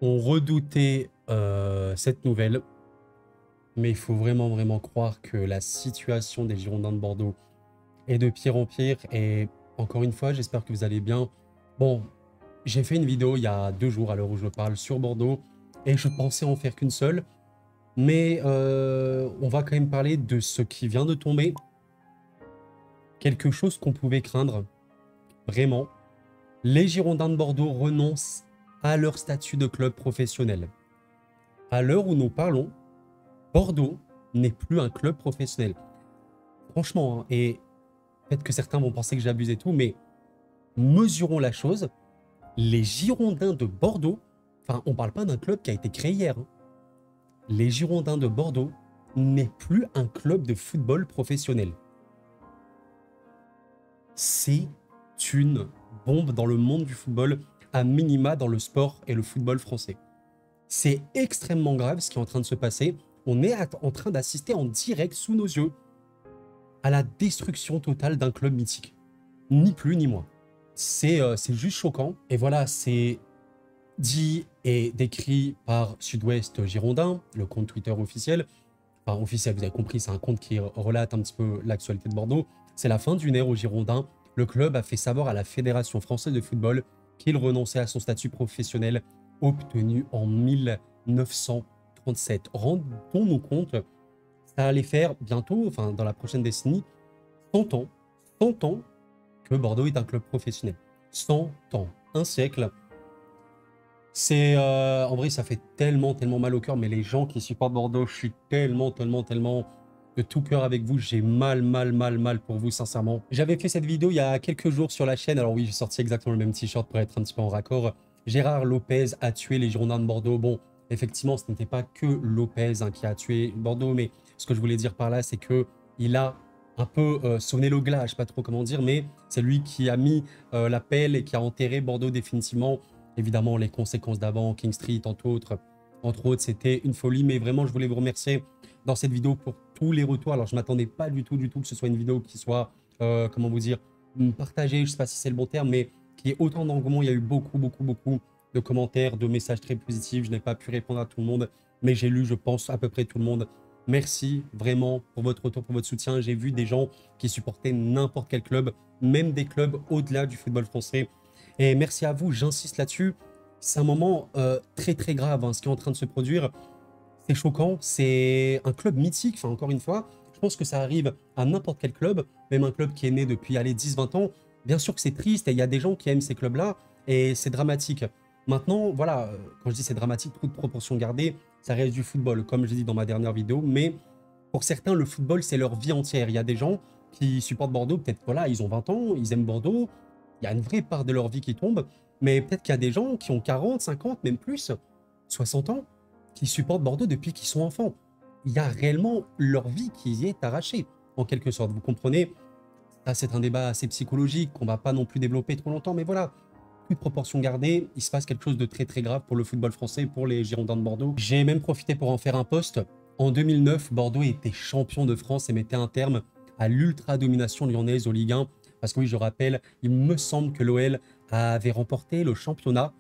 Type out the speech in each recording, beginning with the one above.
On redoutait cette nouvelle, mais il faut vraiment croire que la situation des Girondins de Bordeaux est de pire en pire. Et encore une fois, j'espère que vous allez bien. Bon, j'ai fait une vidéo il y a 2 jours à l'heure où je parle sur Bordeaux, et je pensais en faire qu'une seule. Mais on va quand même parler de ce qui vient de tomber. Quelque chose qu'on pouvait craindre, vraiment. Les Girondins de Bordeaux renoncent à leur statut de club professionnel. À l'heure où nous parlons, Bordeaux n'est plus un club professionnel. Franchement, hein, et peut-être que certains vont penser que j'abuse et tout, mais mesurons la chose. Les Girondins de Bordeaux, enfin, on parle pas d'un club qui a été créé hier, hein. Les Girondins de Bordeaux n'est plus un club de football professionnel. C'est une bombe dans le monde du football, à minima dans le sport et le football français. C'est extrêmement grave ce qui est en train de se passer. On est en train d'assister en direct sous nos yeux à la destruction totale d'un club mythique. Ni plus ni moins. C'est juste choquant. Et voilà, c'est dit et décrit par Sud-Ouest Girondin, le compte Twitter officiel. Enfin, officiel, vous avez compris, c'est un compte qui relate un petit peu l'actualité de Bordeaux. C'est la fin d'une ère aux Girondins. Le club a fait savoir à la Fédération française de football qu'il renonçait à son statut professionnel obtenu en 1937. Rendons-nous compte, ça allait faire bientôt, enfin dans la prochaine décennie, 100 ans, 100 ans que Bordeaux est un club professionnel. 100 ans, un siècle. C'est en vrai, ça fait tellement mal au cœur, mais les gens qui supportent Bordeaux, je suis tellement de tout cœur avec vous. J'ai mal pour vous, sincèrement. J'avais fait cette vidéo il y a quelques jours sur la chaîne. Alors oui, j'ai sorti exactement le même t-shirt pour être un petit peu en raccord. Gérard Lopez a tué les Girondins de Bordeaux. Bon, effectivement, ce n'était pas que Lopez qui a tué Bordeaux, mais ce que je voulais dire par là, c'est que il a un peu sonné le glas, je sais pas trop comment dire, mais c'est lui qui a mis la pelle et qui a enterré Bordeaux définitivement. Évidemment, les conséquences d'avant, King Street, entre autres, c'était une folie. Mais vraiment, je voulais vous remercier dans cette vidéo pour tous les retours. Alors, je ne m'attendais pas du tout que ce soit une vidéo qui soit, comment vous dire, partagée, je ne sais pas si c'est le bon terme, mais qui ait autant d'engouement. Il y a eu beaucoup de commentaires, de messages très positifs. Je n'ai pas pu répondre à tout le monde, mais j'ai lu, je pense, à peu près tout le monde. Merci vraiment pour votre retour, pour votre soutien. J'ai vu des gens qui supportaient n'importe quel club, même des clubs au-delà du football français. Et merci à vous, j'insiste là-dessus. C'est un moment très grave, hein, ce qui est en train de se produire. C'est choquant, c'est un club mythique, enfin encore une fois. Je pense que ça arrive à n'importe quel club, même un club qui est né depuis 10-20 ans. Bien sûr que c'est triste et il y a des gens qui aiment ces clubs-là et c'est dramatique. Maintenant, voilà, quand je dis c'est dramatique, toute proportion gardée, ça reste du football, comme je l'ai dit dans ma dernière vidéo. Mais pour certains, le football, c'est leur vie entière. Il y a des gens qui supportent Bordeaux, peut-être, voilà, ils ont 20 ans, ils aiment Bordeaux, il y a une vraie part de leur vie qui tombe, mais peut-être qu'il y a des gens qui ont 40, 50, même plus, 60 ans, qui supportent Bordeaux depuis qu'ils sont enfants. Il y a réellement leur vie qui y est arrachée, en quelque sorte. Vous comprenez? Ça, c'est un débat assez psychologique qu'on va pas non plus développer trop longtemps, mais voilà, toute proportion gardée, il se passe quelque chose de très grave pour le football français, pour les Girondins de Bordeaux. J'ai même profité pour en faire un post. En 2009, Bordeaux était champion de France et mettait un terme à l'ultra-domination lyonnaise au Ligue 1. Parce que oui, je rappelle, il me semble que l'OL avait remporté le championnat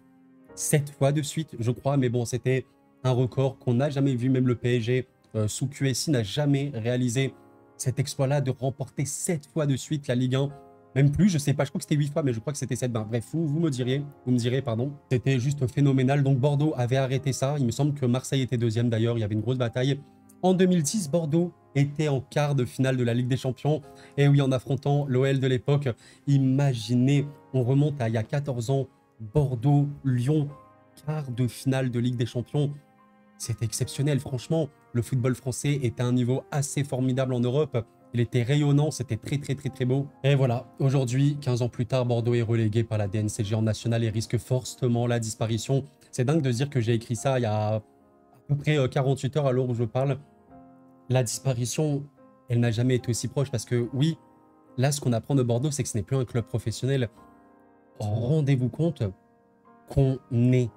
7 fois de suite, je crois. Mais bon, c'était un record qu'on n'a jamais vu. Même le PSG sous QSI n'a jamais réalisé cet exploit-là de remporter 7 fois de suite la Ligue 1. Même plus, je sais pas, je crois que c'était 8 fois, mais je crois que c'était 7. Ben, bref, vous me direz, pardon. C'était juste phénoménal. Donc Bordeaux avait arrêté ça. Il me semble que Marseille était deuxième d'ailleurs. Il y avait une grosse bataille. En 2010, Bordeaux était en quart de finale de la Ligue des Champions. Et oui, en affrontant l'OL de l'époque. Imaginez, on remonte à il y a 14 ans, Bordeaux, Lyon, quart de finale de Ligue des Champions. C'était exceptionnel, franchement. Le football français était à un niveau assez formidable en Europe. Il était rayonnant, c'était très beau. Et voilà, aujourd'hui, 15 ans plus tard, Bordeaux est relégué par la DNCG en national et risque fortement la disparition. C'est dingue de se dire que j'ai écrit ça il y a à peu près 48 heures à l'heure où je parle. La disparition, elle n'a jamais été aussi proche parce que oui, là, ce qu'on apprend de Bordeaux, c'est que ce n'est plus un club professionnel. Rendez-vous compte qu'on n'est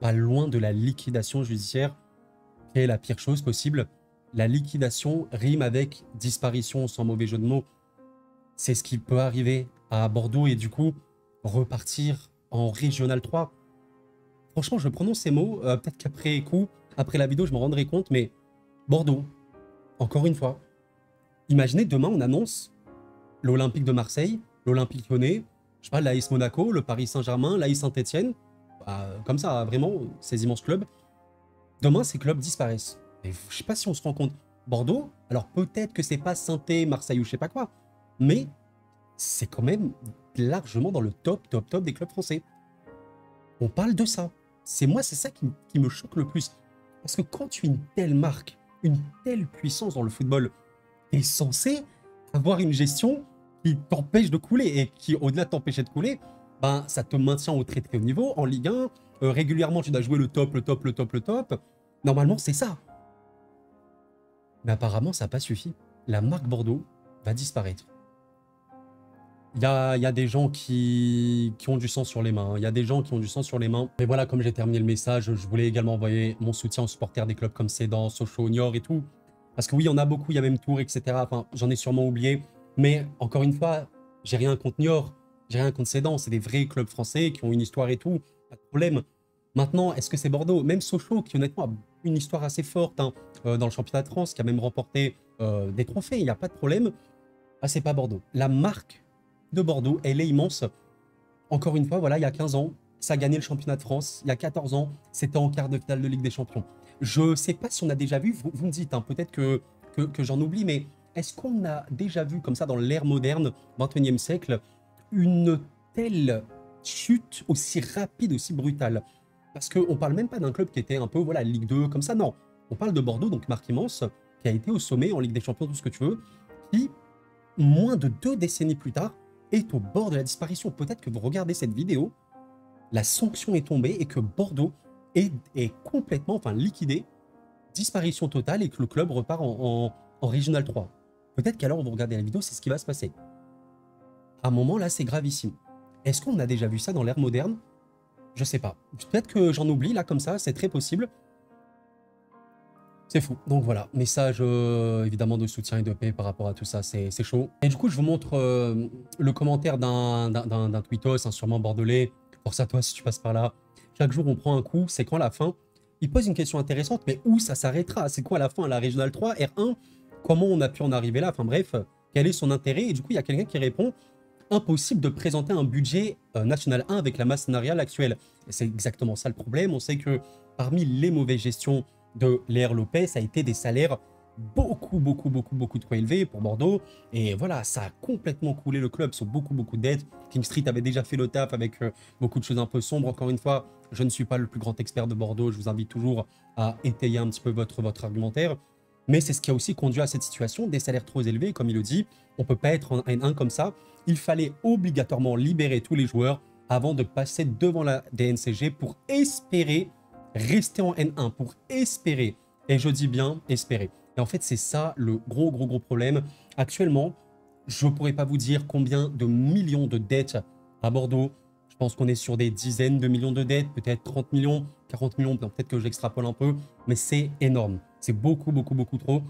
pas loin de la liquidation judiciaire, qui est la pire chose possible. La liquidation rime avec disparition, sans mauvais jeu de mots. C'est ce qui peut arriver à Bordeaux et du coup repartir en Régional 3. Franchement, je prononce ces mots, peut-être qu'après coup, après la vidéo, je m'en rendrai compte, mais Bordeaux, encore une fois, imaginez demain, on annonce l'Olympique de Marseille, l'Olympique Lyonnais, je sais pas, l'AS Monaco, le Paris Saint-Germain, l'AS Saint-Etienne, bah, comme ça, vraiment, ces immenses clubs. Demain, ces clubs disparaissent. Et je sais pas si on se rend compte. Bordeaux, alors peut-être que c'est pas Saint-Étienne, Marseille ou je sais pas quoi, mais c'est quand même largement dans le top des clubs français. On parle de ça. C'est ça qui me choque le plus. Parce que quand tu es une telle marque, une telle puissance dans le football, tu es censé avoir une gestion qui t'empêche de couler et qui, au-delà de t'empêcher de couler, ben, ça te maintient au très très haut niveau en Ligue 1. Régulièrement, tu dois jouer le top. Normalement, c'est ça. Mais apparemment, ça n'a pas suffi. La marque Bordeaux va disparaître. Il y a des gens qui ont du sang sur les mains. Il y a des gens qui ont du sang sur les mains. Mais voilà, comme j'ai terminé le message, je voulais également envoyer mon soutien aux supporters des clubs comme Sedan, Sochaux, Niort et tout. Parce que oui, il y en a beaucoup, il y a même Tours, etc. Enfin, j'en ai sûrement oublié. Mais encore une fois, j'ai rien contre Niort, j'ai rien contre Sedan. C'est des vrais clubs français qui ont une histoire et tout. Pas de problème. Maintenant, est-ce que c'est Bordeaux? Même Sochaux, qui honnêtement a une histoire assez forte hein, dans le championnat de France, qui a même remporté des trophées, il n'y a pas de problème. Ah, c'est pas Bordeaux. La marque de Bordeaux, elle est immense. Encore une fois, voilà, il y a 15 ans, ça a gagné le championnat de France. Il y a 14 ans, c'était en quart de finale de Ligue des Champions. Je ne sais pas si on a déjà vu, vous me dites, hein, peut-être que j'en oublie, mais est-ce qu'on a déjà vu comme ça dans l'ère moderne, 21e siècle, une telle chute aussi rapide, aussi brutale? Parce qu'on ne parle même pas d'un club qui était un peu, voilà, Ligue 2, comme ça, non. On parle de Bordeaux, donc marque immense, qui a été au sommet en Ligue des Champions, tout ce que tu veux, qui, moins de 2 décennies plus tard, est au bord de la disparition. Peut-être que vous regardez cette vidéo, la sanction est tombée et que Bordeaux est complètement liquidé, disparition totale et que le club repart en Régional 3. Peut-être qu'alors vous regardez la vidéo, c'est ce qui va se passer. À un moment là, c'est gravissime. Est-ce qu'on a déjà vu ça dans l'ère moderne? Je sais pas. Peut-être que j'en oublie là comme ça, c'est très possible. C'est fou. Donc voilà, message évidemment de soutien et de paix par rapport à tout ça, c'est chaud. Et du coup, je vous montre le commentaire d'un tweetos, hein, sûrement bordelais. Force à toi si tu passes par là. Chaque jour, on prend un coup. C'est quand la fin? Il pose une question intéressante, mais où ça s'arrêtera? C'est quoi la fin? La Régionale 3, R1? Comment on a pu en arriver là? Enfin bref, quel est son intérêt? Et du coup, il y a quelqu'un qui répond: impossible de présenter un budget National 1 avec la masse salariale actuelle. C'est exactement ça le problème. On sait que parmi les mauvaises gestions de l'ère Lopez, ça a été des salaires beaucoup trop élevés pour Bordeaux. Et voilà, ça a complètement coulé le club sur beaucoup de dettes. King Street avait déjà fait le taf avec beaucoup de choses un peu sombres. Encore une fois, je ne suis pas le plus grand expert de Bordeaux. Je vous invite toujours à étayer un petit peu votre argumentaire. Mais c'est ce qui a aussi conduit à cette situation, des salaires trop élevés, comme il le dit. On ne peut pas être en N1 comme ça. Il fallait obligatoirement libérer tous les joueurs avant de passer devant la DNCG pour espérer rester en N1, pour espérer. Et je dis bien espérer. Et en fait, c'est ça le gros problème. Actuellement, je ne pourrais pas vous dire combien de millions de dettes à Bordeaux. Je pense qu'on est sur des dizaines de millions de dettes, peut-être 30 millions, 40 millions, peut-être que j'extrapole un peu, mais c'est énorme. C'est beaucoup trop.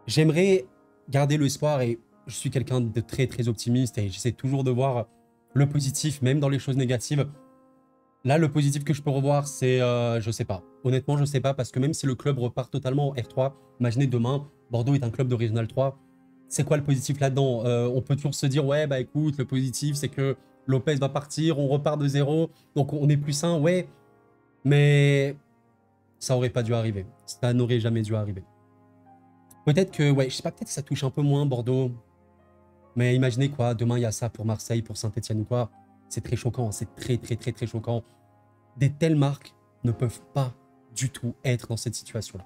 J'aimerais garder l'espoir et je suis quelqu'un de très optimiste et j'essaie toujours de voir le positif, même dans les choses négatives. Là, le positif que je peux revoir, c'est, je sais pas. Honnêtement, je sais pas, parce que même si le club repart totalement en R3, imaginez demain, Bordeaux est un club de Régional 3, c'est quoi le positif là-dedans? On peut toujours se dire, ouais, bah écoute, le positif, c'est que Lopez va partir, on repart de zéro, donc on est plus sain, ouais, mais ça aurait pas dû arriver. Ça n'aurait jamais dû arriver. Peut-être que, ouais, je sais pas, peut-être que ça touche un peu moins Bordeaux, mais imaginez quoi, demain il y a ça pour Marseille, pour Saint-Etienne ou quoi. C'est très choquant, c'est très choquant. Des telles marques ne peuvent pas du tout être dans cette situation-là.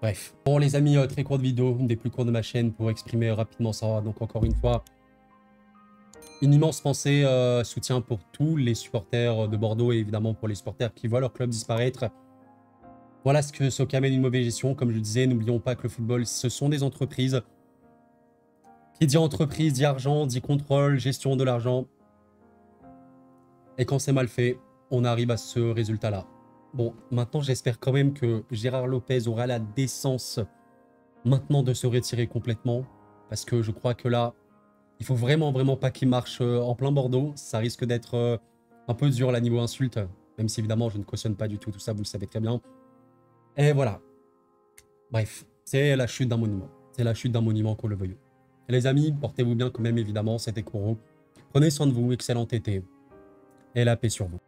Bref. Bon les amis, très courte vidéo, une des plus courtes de ma chaîne pour exprimer rapidement ça. Donc encore une fois, une immense pensée, soutien pour tous les supporters de Bordeaux et évidemment pour les supporters qui voient leur club disparaître. Voilà ce qu'amène une mauvaise gestion. Comme je le disais, n'oublions pas que le football, ce sont des entreprises. Qui dit entreprise, dit argent, dit contrôle, gestion de l'argent. Et quand c'est mal fait, on arrive à ce résultat-là. Bon, maintenant, j'espère quand même que Gérard Lopez aura la décence maintenant de se retirer complètement. Parce que je crois que là, il faut vraiment pas qu'il marche en plein Bordeaux. Ça risque d'être un peu dur là niveau insulte, même si évidemment je ne cautionne pas du tout tout ça, vous le savez très bien. Et voilà. Bref, c'est la chute d'un monument. C'est la chute d'un monument qu'on le veuille. Et les amis, portez-vous bien quand même évidemment, c'était Kuro. Prenez soin de vous, excellent été. Et la paix sur vous.